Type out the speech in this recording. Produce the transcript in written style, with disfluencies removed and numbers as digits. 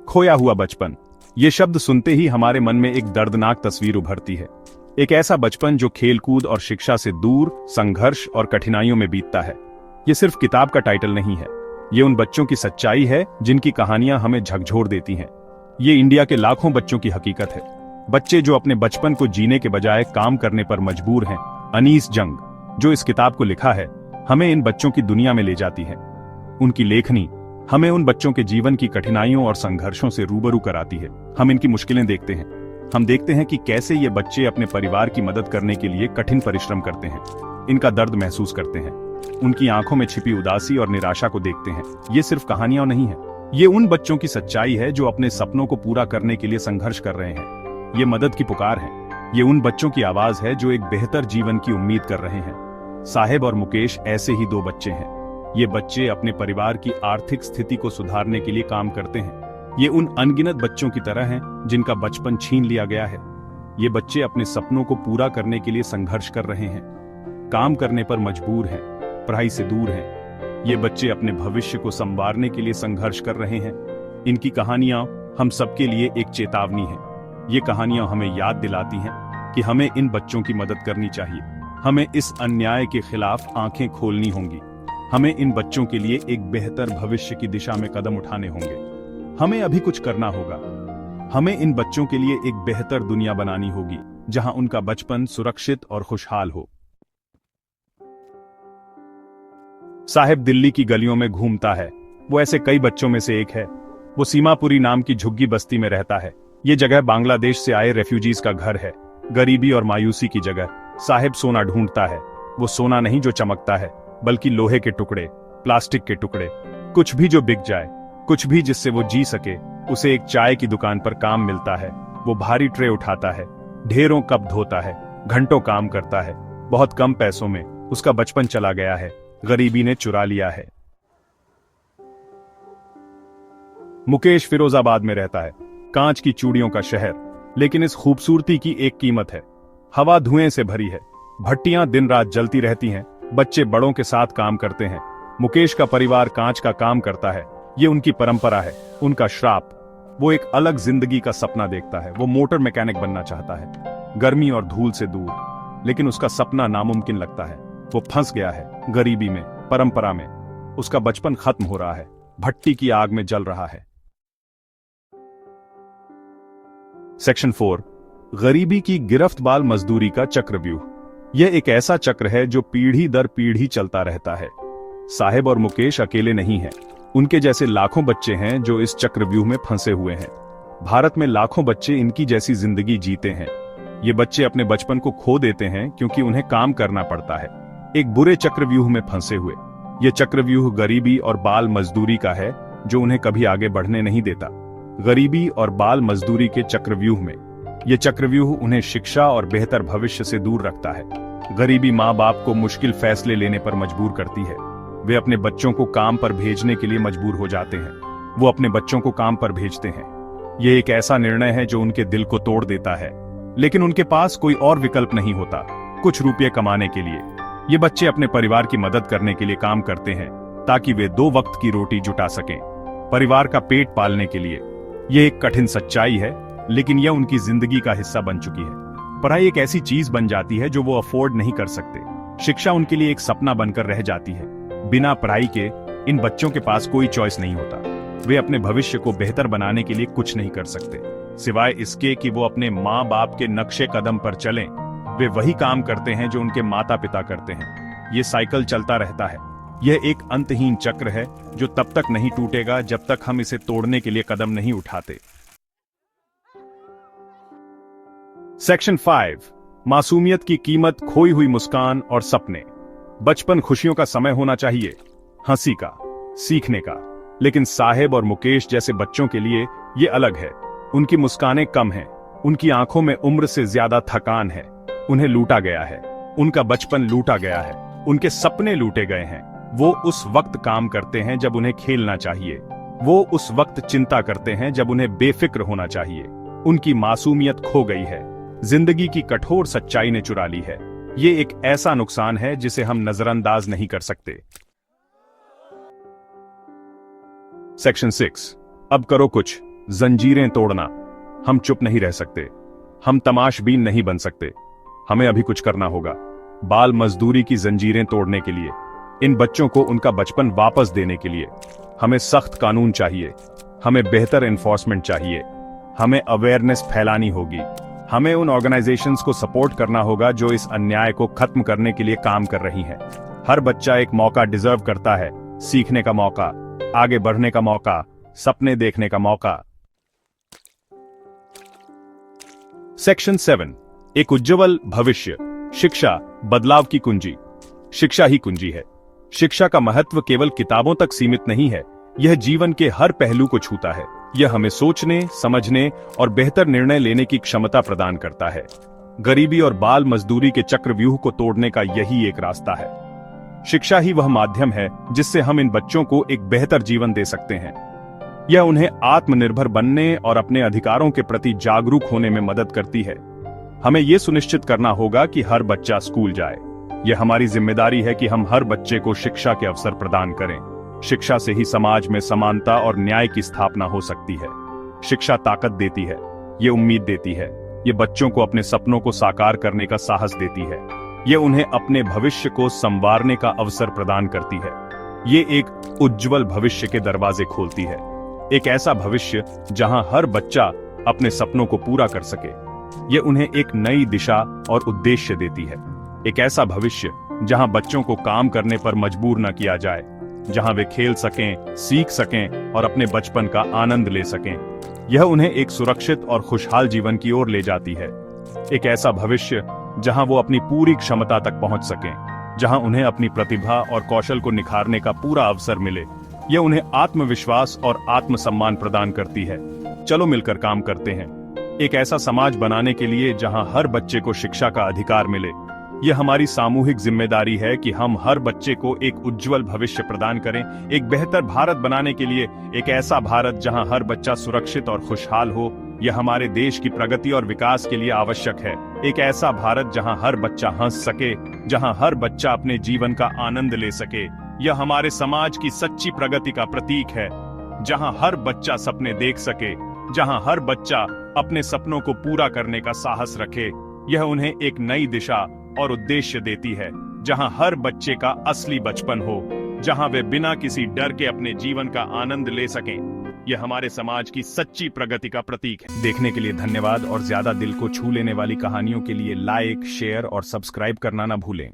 खोया हुआ बचपन। ये शब्द सुनते ही हमारे मन में एक दर्दनाक तस्वीर उभरती है। एक ऐसा बचपन जो खेलकूद और शिक्षा से दूर, संघर्ष और कठिनाइयों में बीतता है। ये सिर्फ किताब का टाइटल नहीं है, ये उन बच्चों की सच्चाई है जिनकी कहानियां हमें झकझोर देती हैं। ये इंडिया के लाखों बच्चों की हकीकत है। बच्चे जो अपने बचपन को जीने के बजाय काम करने पर मजबूर हैं। अनीस जंग, जो इस किताब को लिखा है, हमें इन बच्चों की दुनिया में ले जाती है। उनकी लेखनी हमें उन बच्चों के जीवन की कठिनाइयों और संघर्षों से रूबरू कराती है। हम इनकी मुश्किलें देखते हैं। हम देखते हैं कि कैसे ये बच्चे अपने परिवार की मदद करने के लिए कठिन परिश्रम करते हैं। इनका दर्द महसूस करते हैं। उनकी आंखों में छिपी उदासी और निराशा को देखते हैं। ये सिर्फ कहानियां नहीं है, ये उन बच्चों की सच्चाई है जो अपने सपनों को पूरा करने के लिए संघर्ष कर रहे हैं। ये मदद की पुकार है। ये उन बच्चों की आवाज है जो एक बेहतर जीवन की उम्मीद कर रहे हैं। साहेब और मुकेश ऐसे ही दो बच्चे हैं। ये बच्चे अपने परिवार की आर्थिक स्थिति को सुधारने के लिए काम करते हैं। ये उन अनगिनत बच्चों की तरह हैं जिनका बचपन छीन लिया गया है। ये बच्चे अपने सपनों को पूरा करने के लिए संघर्ष कर रहे हैं, काम करने पर मजबूर हैं, पढ़ाई से दूर हैं। ये बच्चे अपने भविष्य को संवारने के लिए संघर्ष कर रहे हैं। इनकी कहानियां हम सबके लिए एक चेतावनी है। ये कहानियां हमें याद दिलाती हैं कि हमें इन बच्चों की मदद करनी चाहिए। हमें इस अन्याय के खिलाफ आंखें खोलनी होंगी। हमें इन बच्चों के लिए एक बेहतर भविष्य की दिशा में कदम उठाने होंगे। हमें अभी कुछ करना होगा। हमें इन बच्चों के लिए एक बेहतर दुनिया बनानी होगी, जहां उनका बचपन सुरक्षित और खुशहाल हो। साहेब दिल्ली की गलियों में घूमता है। वो ऐसे कई बच्चों में से एक है। वो सीमापुरी नाम की झुग्गी बस्ती में रहता है। ये जगह बांग्लादेश से आए रेफ्यूजीज का घर है, गरीबी और मायूसी की जगह। साहेब सोना ढूंढता है। वो सोना नहीं जो चमकता है, बल्कि लोहे के टुकड़े, प्लास्टिक के टुकड़े, कुछ भी जो बिक जाए, कुछ भी जिससे वो जी सके। उसे एक चाय की दुकान पर काम मिलता है। वो भारी ट्रे उठाता है, ढेरों कप धोता है, घंटों काम करता है। बहुत कम पैसों में उसका बचपन चला गया है, गरीबी ने चुरा लिया है। मुकेश फिरोजाबाद में रहता है, कांच की चूड़ियों का शहर। लेकिन इस खूबसूरती की एक कीमत है। हवा धुएं से भरी है, भट्टियां दिन रात जलती रहती हैं, बच्चे बड़ों के साथ काम करते हैं। मुकेश का परिवार कांच का काम करता है। ये उनकी परंपरा है, उनका श्राप। वो एक अलग जिंदगी का सपना देखता है। वो मोटर मैकेनिक बनना चाहता है, गर्मी और धूल से दूर। लेकिन उसका सपना नामुमकिन लगता है। वो फंस गया है गरीबी में, परंपरा में। उसका बचपन खत्म हो रहा है, भट्टी की आग में जल रहा है। सेक्शन 4, गरीबी की गिरफ्तबाल मजदूरी का चक्रव्यूह। यह एक ऐसा चक्र है जो पीढ़ी दर पीढ़ी चलता रहता है। साहेब और मुकेश अकेले नहीं हैं। उनके जैसे लाखों बच्चे हैं जो इस चक्रव्यूह में फंसे हुए हैं। भारत में लाखों बच्चे इनकी जैसी जिंदगी जीते हैं। ये बच्चे अपने बचपन को खो देते हैं क्योंकि उन्हें काम करना पड़ता है, एक बुरे चक्रव्यूह में फंसे हुए। यह चक्रव्यूह गरीबी और बाल मजदूरी का है जो उन्हें कभी आगे बढ़ने नहीं देता। गरीबी और बाल मजदूरी के चक्रव्यूह में यह चक्रव्यूह उन्हें शिक्षा और बेहतर भविष्य से दूर रखता है। गरीबी माँ बाप को मुश्किल फैसले लेने पर मजबूर करती है। वे अपने बच्चों को काम पर भेजने के लिए मजबूर हो जाते हैं। वो अपने बच्चों को काम पर भेजते हैं। यह एक ऐसा निर्णय है जो उनके दिल को तोड़ देता है, लेकिन उनके पास कोई और विकल्प नहीं होता कुछ रुपये कमाने के लिए। ये बच्चे अपने परिवार की मदद करने के लिए काम करते हैं ताकि वे 2 वक्त की रोटी जुटा सकें, परिवार का पेट पालने के लिए। यह एक कठिन सच्चाई है, लेकिन यह उनकी जिंदगी का हिस्सा बन चुकी है। पढ़ाई एक ऐसी चीज बन जाती है जो वो अफोर्ड नहीं कर सकते। शिक्षा उनके लिए एक सपना बनकर रह जाती है। बिना पढ़ाई के इन बच्चों के पास कोई चॉइस नहीं होता। वे अपने भविष्य को बेहतर बनाने के लिए कुछ नहीं कर सकते, सिवाय इसके कि वो अपने माँ बाप के नक्शे कदम पर चलें। वे वही काम करते हैं जो उनके माता पिता करते हैं। ये साइकिल चलता रहता है। यह एक अंतहीन चक्र है जो तब तक नहीं टूटेगा जब तक हम इसे तोड़ने के लिए कदम नहीं उठाते। सेक्शन 5, मासूमियत की कीमत, खोई हुई मुस्कान और सपने। बचपन खुशियों का समय होना चाहिए, हंसी का, सीखने का। लेकिन साहेब और मुकेश जैसे बच्चों के लिए ये अलग है। उनकी मुस्कानें कम हैं, उनकी आंखों में उम्र से ज्यादा थकान है। उन्हें लूटा गया है, उनका बचपन लूटा गया है, उनके सपने लूटे गए हैं। वो उस वक्त काम करते हैं जब उन्हें खेलना चाहिए। वो उस वक्त चिंता करते हैं जब उन्हें बेफिक्र होना चाहिए। उनकी मासूमियत खो गई है। जिंदगी की कठोर सच्चाई ने चुरा ली है। ये एक ऐसा नुकसान है जिसे हम नजरअंदाज नहीं कर सकते। सेक्शन 6, अब करो कुछ, जंजीरें तोड़ना। हम चुप नहीं रह सकते, हम तमाशबीन नहीं बन सकते, हमें अभी कुछ करना होगा। बाल मजदूरी की जंजीरें तोड़ने के लिए, इन बच्चों को उनका बचपन वापस देने के लिए हमें सख्त कानून चाहिए, हमें बेहतर एनफोर्समेंट चाहिए, हमें अवेयरनेस फैलानी होगी, हमें उन ऑर्गेनाइजेशंस को सपोर्ट करना होगा जो इस अन्याय को खत्म करने के लिए काम कर रही हैं। हर बच्चा एक मौका डिजर्व करता है, सीखने का मौका, आगे बढ़ने का मौका, सपने देखने का मौका। सेक्शन 7, एक उज्ज्वल भविष्य। शिक्षा बदलाव की कुंजी। शिक्षा ही कुंजी है। शिक्षा का महत्व केवल किताबों तक सीमित नहीं है, यह जीवन के हर पहलू को छूता है। यह हमें सोचने, समझने और बेहतर निर्णय लेने की क्षमता प्रदान करता है। गरीबी और बाल मजदूरी के चक्रव्यूह को तोड़ने का यही एक रास्ता है। शिक्षा ही वह माध्यम है जिससे हम इन बच्चों को एक बेहतर जीवन दे सकते हैं। यह उन्हें आत्मनिर्भर बनने और अपने अधिकारों के प्रति जागरूक होने में मदद करती है। हमें यह सुनिश्चित करना होगा कि हर बच्चा स्कूल जाए। यह हमारी जिम्मेदारी है कि हम हर बच्चे को शिक्षा के अवसर प्रदान करें। शिक्षा से ही समाज में समानता और न्याय की स्थापना हो सकती है। शिक्षा ताकत देती है, ये उम्मीद देती है, ये बच्चों को अपने सपनों को साकार करने का साहस देती है, ये उन्हें अपने भविष्य को संवारने का अवसर प्रदान करती है। ये एक उज्जवल भविष्य के दरवाजे खोलती है, एक ऐसा भविष्य जहां हर बच्चा अपने सपनों को पूरा कर सके। ये उन्हें एक नई दिशा और उद्देश्य देती है, एक ऐसा भविष्य जहां बच्चों को काम करने पर मजबूर न किया जाए, जहां वे खेल सकें, सीख सकें और अपने बचपन का आनंद ले सकें। यह उन्हें एक सुरक्षित और खुशहाल जीवन की ओर ले जाती है, एक ऐसा भविष्य जहां वो अपनी पूरी क्षमता तक पहुंच सकें, जहां उन्हें अपनी प्रतिभा और कौशल को निखारने का पूरा अवसर मिले। यह उन्हें आत्मविश्वास और आत्मसम्मान प्रदान करती है। चलो मिलकर काम करते हैं, एक ऐसा समाज बनाने के लिए जहां हर बच्चे को शिक्षा का अधिकार मिले। यह हमारी सामूहिक जिम्मेदारी है कि हम हर बच्चे को एक उज्जवल भविष्य प्रदान करें, एक बेहतर भारत बनाने के लिए, एक ऐसा भारत जहां हर बच्चा सुरक्षित और खुशहाल हो। यह हमारे देश की प्रगति और विकास के लिए आवश्यक है। एक ऐसा भारत जहां हर बच्चा हंस सके, जहां हर बच्चा अपने जीवन का आनंद ले सके। यह हमारे समाज की सच्ची प्रगति का प्रतीक है, जहां हर बच्चा सपने देख सके, जहां हर बच्चा अपने सपनों को पूरा करने का साहस रखे। यह उन्हें एक नई दिशा और उद्देश्य देती है, जहां हर बच्चे का असली बचपन हो, जहां वे बिना किसी डर के अपने जीवन का आनंद ले सकें। यह हमारे समाज की सच्ची प्रगति का प्रतीक है। देखने के लिए धन्यवाद और ज्यादा दिल को छू लेने वाली कहानियों के लिए लाइक, शेयर और सब्सक्राइब करना ना भूलें।